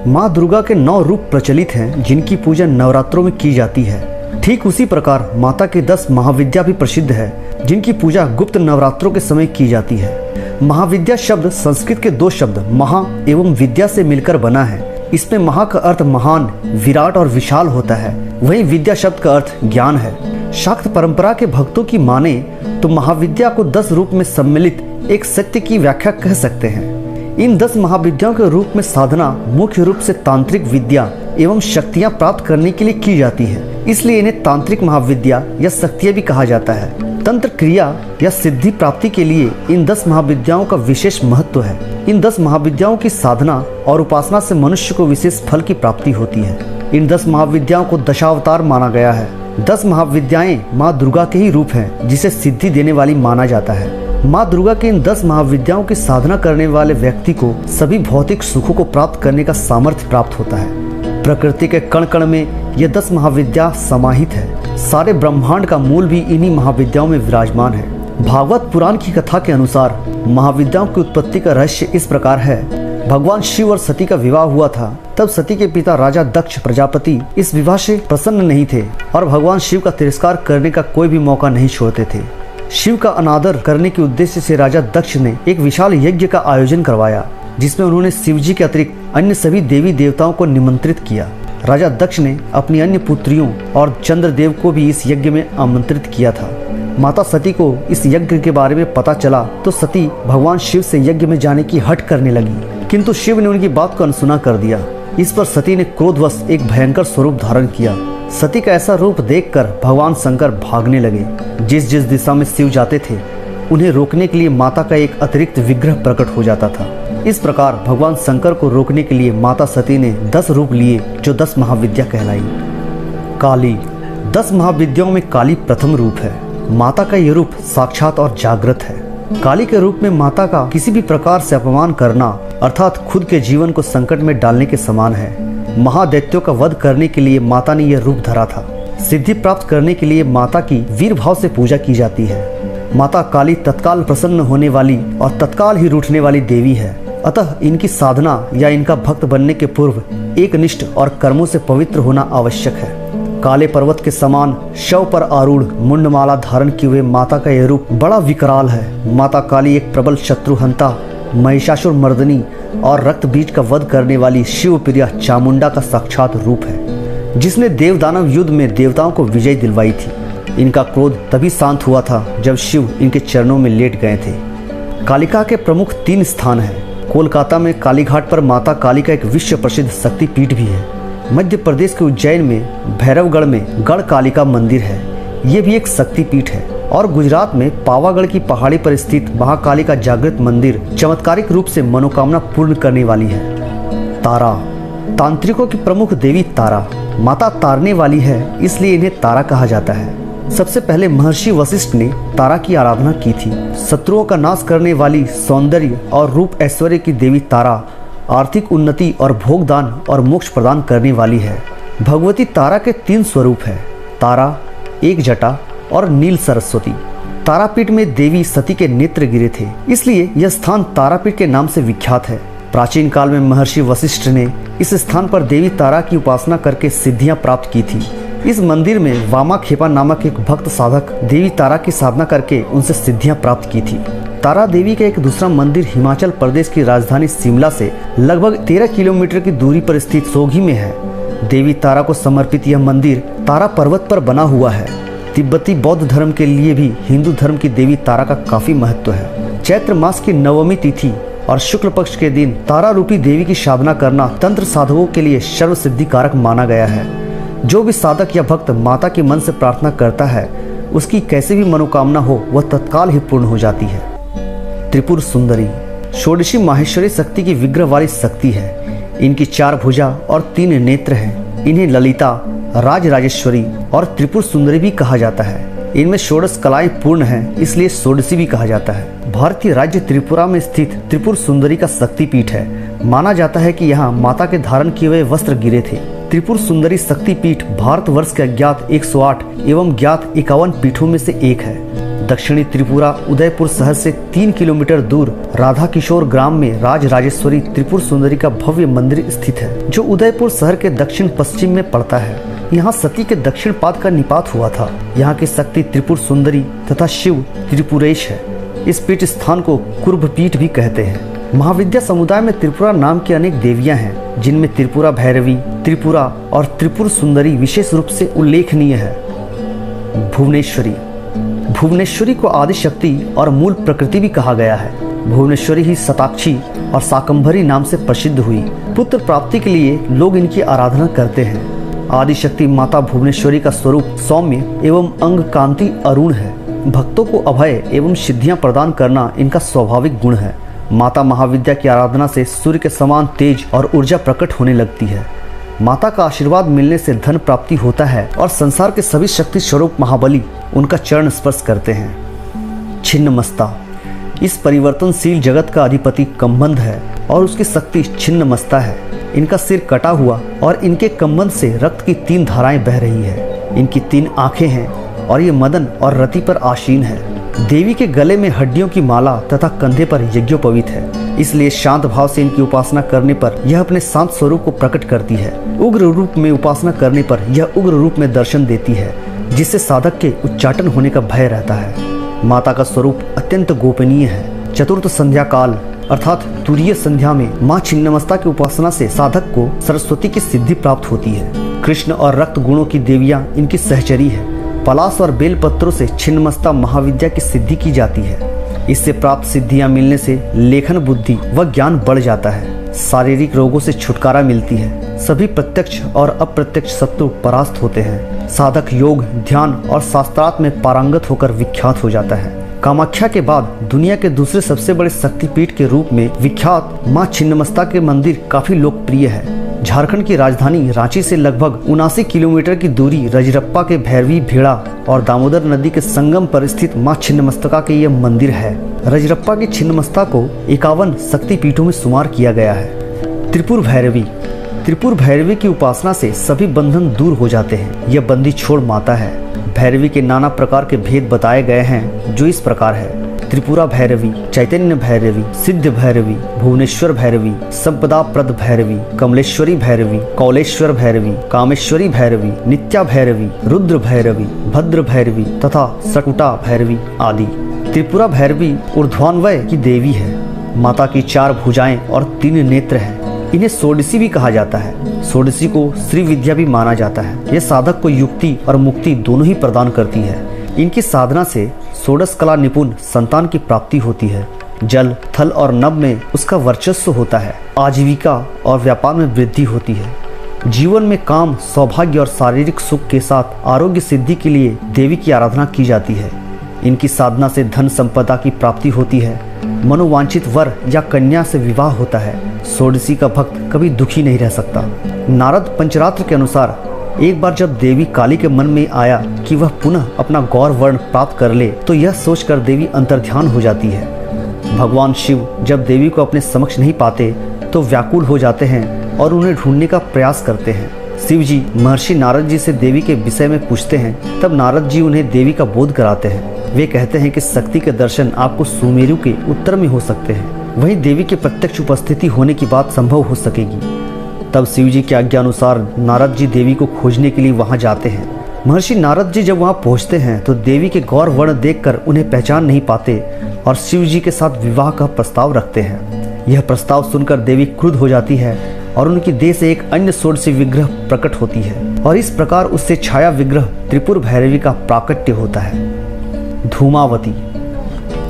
माँ दुर्गा के 9 रूप प्रचलित हैं जिनकी पूजा नवरात्रों में की जाती है। ठीक उसी प्रकार माता के 10 महाविद्या भी प्रसिद्ध है जिनकी पूजा गुप्त नवरात्रों के समय की जाती है। महाविद्या शब्द संस्कृत के 2 शब्द महा एवं विद्या से मिलकर बना है। इसमें महा का अर्थ महान, विराट और विशाल होता है, वहीं विद्या शब्द का अर्थ ज्ञान है। शाक्त परंपरा के भक्तों की माने तो महाविद्या को 10 रूप में सम्मिलित एक सत्य की व्याख्या कह सकते हैं। इन 10 महाविद्याओं के रूप में साधना मुख्य रूप से तांत्रिक विद्या एवं शक्तियां प्राप्त करने के लिए की जाती है, इसलिए इन्हें तांत्रिक महाविद्या या शक्तियां भी कहा जाता है। तंत्र क्रिया या सिद्धि प्राप्ति के लिए इन 10 महाविद्याओं का विशेष महत्व है। इन 10 महाविद्याओं की साधना और उपासना से मनुष्य को विशेष फल की प्राप्ति होती है। इन 10 महाविद्याओं को दशावतार माना गया है। 10 महाविद्याएं माँ दुर्गा के ही रूप हैं जिसे सिद्धि देने वाली माना जाता है। माँ दुर्गा के इन 10 महाविद्याओं की साधना करने वाले व्यक्ति को सभी भौतिक सुखों को प्राप्त करने का सामर्थ्य प्राप्त होता है। प्रकृति के कण कण में ये 10 महाविद्या समाहित है। सारे ब्रह्मांड का मूल भी इन्हीं महाविद्याओं में विराजमान है। भागवत पुराण की कथा के अनुसार महाविद्याओं की उत्पत्ति का रहस्य इस प्रकार है। भगवान शिव और सती का विवाह हुआ था। तब सती के पिता राजा दक्ष प्रजापति इस विवाह से प्रसन्न नहीं थे और भगवान शिव का तिरस्कार करने का कोई भी मौका नहीं छोड़ते थे। शिव का अनादर करने के उद्देश्य से राजा दक्ष ने एक विशाल यज्ञ का आयोजन करवाया, जिसमें उन्होंने शिव जी के अतिरिक्त अन्य सभी देवी देवताओं को निमंत्रित किया। राजा दक्ष ने अपनी अन्य पुत्रियों और चंद्रदेव को भी इस यज्ञ में आमंत्रित किया था। माता सती को इस यज्ञ के बारे में पता चला तो सती भगवान शिव से यज्ञ में जाने की हट करने लगी, किंतु शिव ने उनकी बात को अनसुना कर दिया। इस पर सती ने क्रोधवश एक भयंकर स्वरूप धारण किया। सती का ऐसा रूप देखकर भगवान शंकर भागने लगे। जिस जिस दिशा में शिव जाते थे उन्हें रोकने के लिए माता का एक अतिरिक्त विग्रह प्रकट हो जाता था। इस प्रकार भगवान शंकर को रोकने के लिए माता सती ने 10 रूप लिए जो 10 महाविद्या कहलाई। काली 10 महाविद्याओं में काली प्रथम रूप है। माता का यह रूप साक्षात और जागृत है। काली के रूप में माता का किसी भी प्रकार से अपमान करना अर्थात खुद के जीवन को संकट में डालने के समान है। महादैत्यों का वध करने के लिए माता ने यह रूप धरा था। सिद्धि प्राप्त करने के लिए माता की वीर भाव से पूजा की जाती है। माता काली तत्काल प्रसन्न होने वाली और तत्काल ही रूठने वाली देवी है। अतः इनकी साधना या इनका भक्त बनने के पूर्व एकनिष्ठ और कर्मों से पवित्र होना आवश्यक है। काले पर्वत के समान शव पर आरूढ़ मुंडमाला धारण किए हुए माता का यह रूप बड़ा विकराल है। माता काली एक प्रबल शत्रुहंता, महिषासुर मर्दनी और रक्त बीज का वध करने वाली शिवप्रिया चामुंडा का साक्षात रूप है, जिसने देवदानव युद्ध में देवताओं को विजय दिलवाई थी। इनका क्रोध तभी शांत हुआ था जब शिव इनके चरणों में लेट गए थे। कालिका के प्रमुख 3 स्थान हैं। कोलकाता में कालीघाट पर माता काली का एक विश्व प्रसिद्ध शक्तिपीठ भी है। मध्य प्रदेश के उज्जैन में भैरवगढ़ में गढ़ कालिका मंदिर है, ये भी एक शक्तिपीठ है। और गुजरात में पावागढ़ की पहाड़ी पर स्थित महाकाली का जागृत मंदिर चमत्कारिक रूप से मनोकामना पूर्ण करने वाली है। तारा तांत्रिकों की प्रमुख देवी तारा माता तारने वाली है, इसलिए इन्हें तारा कहा जाता है। सबसे पहले महर्षि वशिष्ठ ने तारा की आराधना की थी। शत्रुओं का नाश करने वाली, सौंदर्य और रूप ऐश्वर्य की देवी तारा आर्थिक उन्नति और भोगदान और मोक्ष प्रदान करने वाली है। भगवती तारा के 3 स्वरूप है, तारा, एक जटा और नील सरस्वती। तारापीठ में देवी सती के नेत्र गिरे थे, इसलिए यह स्थान तारापीठ के नाम से विख्यात है। प्राचीन काल में महर्षि वशिष्ठ ने इस स्थान पर देवी तारा की उपासना करके सिद्धियां प्राप्त की थी। इस मंदिर में वामाखेपा नामक एक भक्त साधक देवी तारा की साधना करके उनसे सिद्धियां प्राप्त की थी। तारा देवी का एक दूसरा मंदिर हिमाचल प्रदेश की राजधानी शिमला से लगभग 13 किलोमीटर की दूरी पर स्थित सोगी में है। देवी तारा को समर्पित यह मंदिर तारा पर्वत पर बना हुआ है। तिब्बती बौद्ध धर्म के लिए भी हिंदू धर्म की देवी तारा का काफी महत्व है। चैत्र मास की 9वीं तिथि और शुक्ल पक्ष के दिन तारा रूपी देवी की साधना करना तंत्र साधकों के लिए सर्व सिद्धि कारक माना गया है। जो भी साधक या भक्त माता के मन से प्रार्थना करता है, उसकी कैसी भी मनोकामना हो वह तत्काल ही पूर्ण हो जाती है। त्रिपुर सुंदरी षोडशी माहेश्वरी शक्ति की विग्रह वाली शक्ति है। इनकी 4 भुजा और 3 नेत्र हैं। इन्हें ललिता, राजराजेश्वरी और त्रिपुर सुंदरी भी कहा जाता है। इनमें षोडश कलाएं पूर्ण हैं, इसलिए षोडशी भी कहा जाता है। भारतीय राज्य त्रिपुरा में स्थित त्रिपुर सुंदरी का शक्तिपीठ है। माना जाता है कि यहाँ माता के धारण किए हुए वस्त्र गिरे थे। त्रिपुर सुंदरी शक्तिपीठ भारतवर्ष के अज्ञात 108 एवं ज्ञात 51 पीठों में से एक है। दक्षिणी त्रिपुरा उदयपुर शहर से 3 किलोमीटर दूर राधा किशोर ग्राम में राज राजेश्वरी त्रिपुर सुंदरी का भव्य मंदिर स्थित है, जो उदयपुर शहर के दक्षिण पश्चिम में पड़ता है। यहाँ सती के दक्षिण पाद का निपात हुआ था। यहाँ की शक्ति त्रिपुर सुंदरी तथा शिव त्रिपुरेश है। इस पीठ स्थान को कुर्भ पीठ भी कहते हैं। महाविद्या समुदाय में त्रिपुरा नाम की अनेक देवियां हैं, जिनमें त्रिपुरा भैरवी, त्रिपुरा और त्रिपुर सुंदरी विशेष रूप से उल्लेखनीय है। भुवनेश्वरी, भुवनेश्वरी को आदि शक्ति और मूल प्रकृति भी कहा गया है। भुवनेश्वरी ही शताक्षी और शाकंभरी नाम से प्रसिद्ध हुई। पुत्र प्राप्ति के लिए लोग इनकी आराधना करते हैं। आदि शक्ति माता भुवनेश्वरी का स्वरूप सौम्य एवं अंग कांति अरुण है। भक्तों को अभय एवं सिद्धियां प्रदान करना इनका स्वाभाविक गुण है। माता महाविद्या की आराधना से सूर्य के समान तेज और ऊर्जा प्रकट होने लगती है। माता का आशीर्वाद मिलने से धन प्राप्ति होता है और संसार के सभी शक्ति स्वरूप महाबली उनका चरण स्पर्श करते हैं। छिन्नमस्ता, इस परिवर्तनशील जगत का अधिपति कम्बंध है और उसकी शक्ति छिन्नमस्ता है। इनका सिर कटा हुआ और इनके कम्बंध से रक्त की 3 धाराएं बह रही है। इनकी 3 आंखें हैं और ये मदन और रति पर आसीन है। देवी के गले में हड्डियों की माला तथा कंधे पर यज्ञोपवीत है, इसलिए शांत भाव से इनकी उपासना करने पर यह अपने शांत स्वरूप को प्रकट करती है। उग्र रूप में उपासना करने पर यह उग्र रूप में दर्शन देती है, जिससे साधक के उच्चाटन होने का भय रहता है। माता का स्वरूप अत्यंत गोपनीय है। चतुर्थ संध्या काल अर्थात तुरीय संध्या में माँ छिन्नमस्ता की उपासना से साधक को सरस्वती की सिद्धि प्राप्त होती है। कृष्ण और रक्त गुणों की देवियाँ इनकी सहचरी है। पलाश और बेल पत्रों से छिन्नमस्ता महाविद्या की सिद्धि की जाती है। इससे प्राप्त सिद्धियां मिलने से लेखन बुद्धि व ज्ञान बढ़ जाता है। शारीरिक रोगों से छुटकारा मिलती है। सभी प्रत्यक्ष और अप्रत्यक्ष शत्रु परास्त होते हैं। साधक योग, ध्यान और शास्त्रार्थ में पारंगत होकर विख्यात हो जाता है। कामाख्या के बाद दुनिया के दूसरे सबसे बड़े शक्तिपीठ के रूप में विख्यात माँ छिन्नमस्ता के मंदिर काफी लोकप्रिय है। झारखंड की राजधानी रांची से लगभग 79 किलोमीटर की दूरी रजरप्पा के भैरवी भेड़ा और दामोदर नदी के संगम पर स्थित माँ छिन्नमस्ता के यह मंदिर है। रजरप्पा की छिन्नमस्ता को 51 शक्तिपीठों में शुमार किया गया है। त्रिपुर भैरवी, त्रिपुर भैरवी की उपासना से सभी बंधन दूर हो जाते हैं। यह बंदी छोड़ माता है। भैरवी के नाना प्रकार के भेद बताए गए हैं, जो इस प्रकार है: त्रिपुरा भैरवी, चैतन्य भैरवी, सिद्ध भैरवी, भुवनेश्वर भैरवी, संपदा प्रद भैरवी, कमलेश्वरी भैरवी, कौलेश्वर भैरवी, कामेश्वरी भैरवी, नित्या भैरवी, रुद्र भैरवी, भद्र भैरवी तथा सकुटा भैरवी आदि। त्रिपुरा भैरवी ऊर्ध्वान्वय की देवी है। माता की 4 भुजाएं और 3 नेत्र हैं। इन्हें षोडशी भी कहा जाता है। षोडशी को श्री विद्या भी माना जाता है। यह साधक को युक्ति और मुक्ति दोनों ही प्रदान करती है। इनकी साधना से षोडश कला निपुण संतान की प्राप्ति होती है। जल, थल और नभ में उसका वर्चस्व होता है। आजीविका और व्यापार में वृद्धि होती है। जीवन में काम, सौभाग्य और शारीरिक सुख के साथ आरोग्य सिद्धि के लिए देवी की आराधना की जाती है। इनकी साधना से धन संपदा की प्राप्ति होती है। मनोवांछित वर या कन्या से विवाह होता है। षोडशी का भक्त कभी दुखी नहीं रह सकता। नारद पंचरात्र के अनुसार एक बार जब देवी काली के मन में आया कि वह पुनः अपना गौर वर्ण प्राप्त कर ले, तो यह सोचकर देवी अंतर्ध्यान हो जाती है। भगवान शिव जब देवी को अपने समक्ष नहीं पाते तो व्याकुल हो जाते हैं और उन्हें ढूंढने का प्रयास करते हैं। शिव जी महर्षि नारद जी से देवी के विषय में पूछते हैं। तब नारद जी उन्हें देवी का बोध कराते हैं। वे कहते हैं कि शक्ति के दर्शन आपको सुमेरु के उत्तर में हो सकते हैं, वहीं देवी के प्रत्यक्ष उपस्थिति होने की बात संभव हो सकेगी। तब शिव जी की आज्ञा अनुसार नारद जी देवी को खोजने के लिए वहां जाते हैं। महर्षि नारद जी जब वहां पहुंचते हैं तो देवी के गौर वर्ण देखकर उन्हें पहचान नहीं पाते और शिव जी के साथ विवाह का प्रस्ताव रखते हैं। यह प्रस्ताव सुनकर देवी क्रुद्ध हो जाती है और उनकी देह से एक अन्य षोडशी विग्रह प्रकट होती है और इस प्रकार उससे छाया विग्रह त्रिपुर भैरवी का प्राकट्य होता है। धूमावती,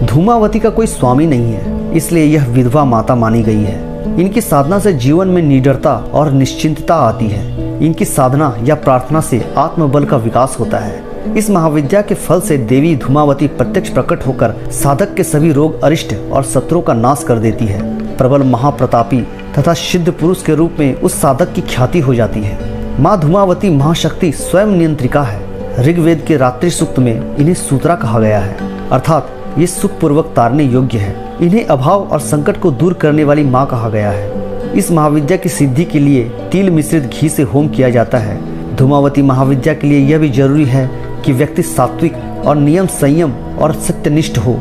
धूमावती का कोई स्वामी नहीं है, इसलिए यह विधवा माता मानी गई है। इनकी साधना से जीवन में निडरता और निश्चिंतता आती है। इनकी साधना या प्रार्थना से आत्मबल का विकास होता है। इस महाविद्या के फल से देवी धूमावती प्रत्यक्ष प्रकट होकर साधक के सभी रोग, अरिष्ट और शत्रुओं का नाश कर देती है। प्रबल, महाप्रतापी तथा सिद्ध पुरुष के रूप में उस साधक की ख्याति हो जाती है। माँ धूमावती महाशक्ति स्वयं नियंत्रिका है। ऋग्वेद के रात्रि सूक्त में इन्हें सूत्रा कहा गया है, अर्थात ये सुखपूर्वक तारने योग्य है। इन्हें अभाव और संकट को दूर करने वाली माँ कहा गया है। इस महाविद्या की सिद्धि के लिए तिल मिश्रित घी से होम किया जाता है। धूमावती महाविद्या के लिए यह भी जरूरी है कि व्यक्ति सात्विक और नियम, संयम और सत्यनिष्ठ हो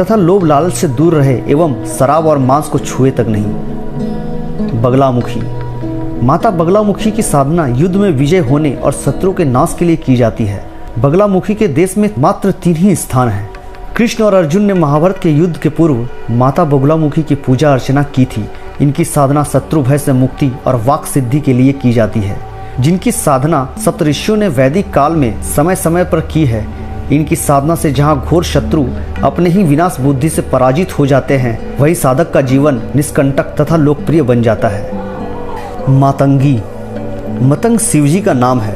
तथा लोभ लालच से दूर रहे एवं शराब और मांस को छुए तक नहीं। बगलामुखी। माता बगलामुखी की साधना युद्ध में विजय होने और शत्रु के नाश के लिए की जाती है। बगलामुखी के देश में मात्र 3 ही स्थान हैं। कृष्ण और अर्जुन ने महाभारत के युद्ध के पूर्व माता बगलामुखी की पूजा अर्चना की थी। इनकी साधना शत्रु भय से मुक्ति और वाक सिद्धि के लिए की जाती है, जिनकी साधना सप्तऋषियों ने वैदिक काल में समय समय पर की है। इनकी साधना से जहां घोर शत्रु अपने ही विनाश बुद्धि से पराजित हो जाते हैं, वही साधक का जीवन निष्कंटक तथा लोकप्रिय बन जाता है। मातंगी। मतंग शिवजी का नाम है।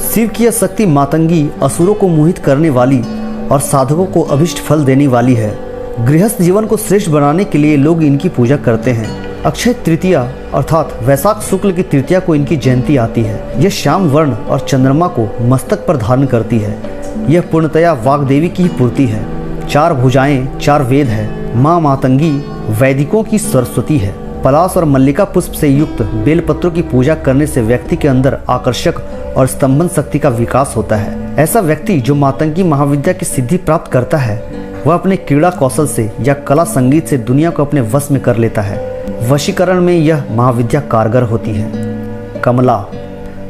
शिव की यह शक्ति मातंगी असुरों को मोहित करने वाली और साधकों को अभिष्ट फल देने वाली है। गृहस्थ जीवन को श्रेष्ठ बनाने के लिए लोग इनकी पूजा करते हैं। अक्षय तृतीया अर्थात वैशाख शुक्ल की तृतीया को इनकी जयंती आती है। यह श्याम वर्ण और चंद्रमा को मस्तक पर धारण करती है। यह पूर्णतया वाग्देवी की ही पूर्ति है। 4 भुजाएं, 4 वेद है। माँ मातंगी वैदिकों की सरस्वती है। पलाश और मल्लिका पुष्प से युक्त बेलपत्रों की पूजा करने से व्यक्ति के अंदर आकर्षक और स्तंभन शक्ति का विकास होता है। ऐसा व्यक्ति जो मातंगी महाविद्या की सिद्धि प्राप्त करता है, वह अपने क्रीड़ा कौशल से या कला संगीत से दुनिया को अपने वश में कर लेता है। वशीकरण में यह महाविद्या कारगर होती है। कमला।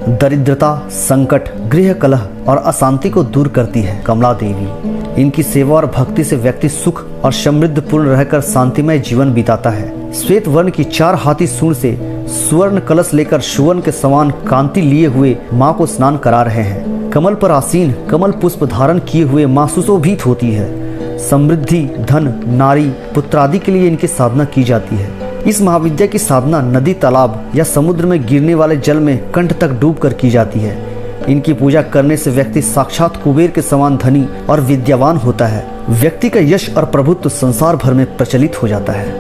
दरिद्रता, संकट, गृह कलह और अशांति को दूर करती है कमला देवी। इनकी सेवा और भक्ति से व्यक्ति सुख और समृद्ध पूर्ण रहकर शांतिमय जीवन बिताता है। श्वेत वर्ण की 4 हाथी सूंड से सुवर्ण कलश लेकर सुवर्ण के समान कांति लिए हुए माँ को स्नान करा रहे हैं। कमल पर आसीन कमल पुष्प धारण किए हुए माँ सुशोभित होती है। समृद्धि, धन, नारी, पुत्रादि के लिए इनकी साधना की जाती है। इस महाविद्या की साधना नदी, तालाब या समुद्र में गिरने वाले जल में कंठ तक डूबकर की जाती है। इनकी पूजा करने से व्यक्ति साक्षात कुबेर के समान धनी और विद्यावान होता है। व्यक्ति का यश और प्रभुत्व संसार भर में प्रचलित हो जाता है।